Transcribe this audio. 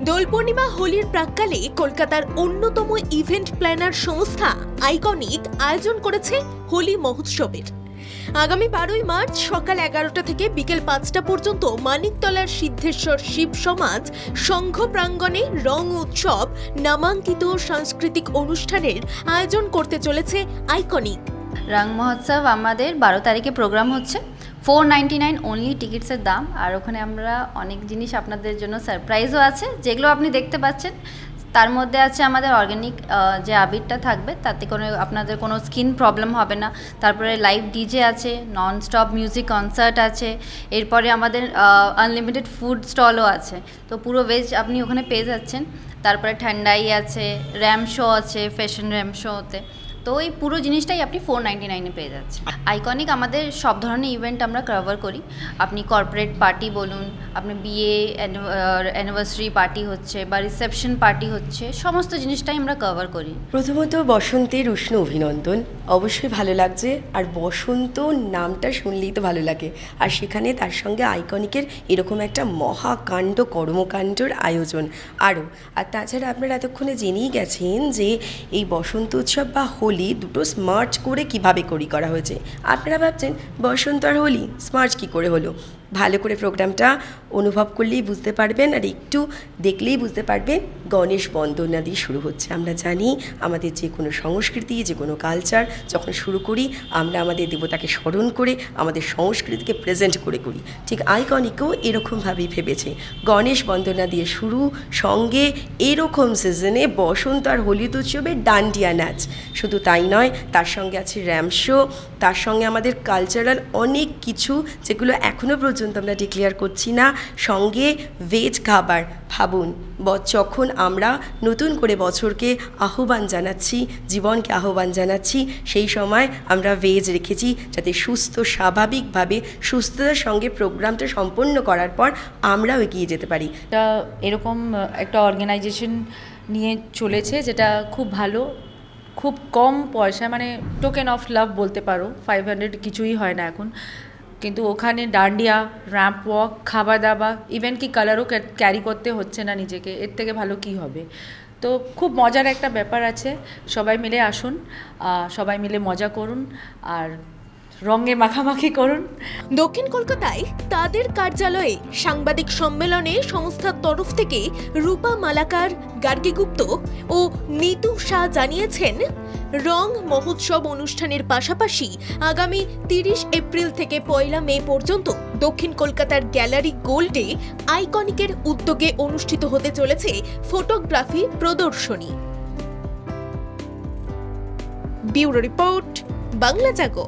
দোল পূর্ণিমা হোলির প্রাক্কালে কলকাতার অন্যতম ইভেন্ট প্ল্যানার সংস্থা আইকনিক আয়োজন করেছে হোলি মহোৎসবের। আগামী 12ই মার্চ সকাল 11টা থেকে বিকেল 5টা পর্যন্ত মানিকতলার সিদ্ধেশ্বর শিব সমাজ সংঘ প্রাঙ্গণে রং উৎসব নামাঙ্কিত সাংস্কৃতিক অনুষ্ঠানের আয়োজন করতে চলেছে আইকনিক। রং মহোৎসব আমাদের 12 তারিখে প্রোগ্রাম হচ্ছে। 499 অনলি টিকিটসের দাম। আর ওখানে আমরা অনেক জিনিস আপনাদের জন্য সারপ্রাইজও আছে, যেগুলো আপনি দেখতে পাচ্ছেন। তার মধ্যে আছে আমাদের অর্গানিক যে আবিরটা থাকবে, তাতে কোনো আপনাদের কোনো স্কিন প্রবলেম হবে না। তারপরে লাইভ ডিজে আছে, নন স্টপ মিউজিক কনসার্ট আছে। এরপরে আমাদের আনলিমিটেড ফুড স্টলও আছে, তো পুরো ভেজ আপনি ওখানে পেয়ে যাচ্ছেন। তারপরে ঠান্ডাই আছে, র্যাম শো আছে, ফ্যাশন র্যাম শোতে। তো এই পুরো জিনিসটাই আপনি 499-এ পেয়ে যাচ্ছেন। আইকনিক আমাদের সব ধরনের ইভেন্ট আমরা কভার করি। আপনি কর্পোরেট পার্টি বলুন, আপনি বিয়ে অ্যানিভার্সারি পার্টি হচ্ছে বা রিসেপশন পার্টি হচ্ছে, সমস্ত জিনিসটাই আমরা কভার করি। প্রথমত বসন্তের উষ্ণ অভিনন্দন। অবশ্যই ভালো লাগছে, আর বসন্ত নামটা শুনলেই তো ভালো লাগে। আর সেখানে তার সঙ্গে আইকনিকের এরকম একটা মহাকাণ্ড কর্মকাণ্ডর আয়োজন আরও। আর তাছাড়া আপনারা এতক্ষণে জেনেই গেছেন যে এই বসন্ত উৎসব বা হোলি দুটো স্মার্ট করে কিভাবে করা হয়েছে। আপনারা ভাবছেন বসন্ত আর হোলি স্মার্ট কী করে হলো? ভালো করে প্রোগ্রামটা অনুভব করলেই বুঝতে পারবেন, আর একটু দেখলেই বুঝতে পারবেন। গণেশ বন্দনা দিয়ে শুরু হচ্ছে। আমরা জানি আমাদের যে কোনো সংস্কৃতি, যে কোনো কালচার যখন শুরু করি, আমরা আমাদের দেবতাকে স্মরণ করে আমাদের সংস্কৃতিকে প্রেজেন্ট করে করি। ঠিক আইকনিকও এরকমভাবেই ভেবেছে। গণেশ বন্দনা দিয়ে শুরু, সঙ্গে এরকম সিজনে বসন্ত আর হোলি উৎসবে ডান্ডিয়া নাচ। শুধু তাই নয়, তার সঙ্গে আছে র্যাম শো, তার সঙ্গে আমাদের কালচারাল অনেক কিছু, যেগুলো এখনও পর্যন্ত আমরা ডিক্লেয়ার করছি না। সঙ্গে ভেজ খাবার। ভাবুন, যখন আমরা নতুন করে বছরকে আহ্বান জানাচ্ছি, জীবনকে আহ্বান জানাচ্ছি, সেই সময় আমরা ভেজ রেখেছি, যাতে সুস্থ স্বাভাবিকভাবে সুস্থতার সঙ্গে প্রোগ্রামটা সম্পন্ন করার পর আমরাও এগিয়ে যেতে পারি। এরকম একটা অর্গানাইজেশন নিয়ে চলেছে, যেটা খুব ভালো, খুব কম পয়সা, মানে টোকেন অফ লাভ বলতে পারো। 500 কিছুই হয় না এখন, কিন্তু ওখানে ডান্ডিয়া, র্যাম্প ওয়াক, খাওয়া দাওয়া, ইভেন কি কালারও ক্যারি করতে হচ্ছে না নিজেকে। এর থেকে ভালো কি হবে? তো খুব মজার একটা ব্যাপার আছে। সবাই মিলে আসুন, সবাই মিলে মজা করুন আর রঙে মাখামাখি করুন। দক্ষিণ কলকাতায় তাদের কার্যালয়ে সাংবাদিক সম্মেলনে সংস্থার তরফ থেকে রূপা মালাকার, গার্গী গুপ্ত ও নিতু শাহ জানিয়েছেন, রং মহোৎসব অনুষ্ঠানের পাশাপাশি আগামী 30 এপ্রিল থেকে 1 মে পর্যন্ত দক্ষিণ কলকাতার গ্যালারি গোল্ডে আইকনিকের উদ্যোগে অনুষ্ঠিত হতে চলেছে ফটোগ্রাফি প্রদর্শনী। ব্যুরো রিপোর্ট, বাংলা জাগো।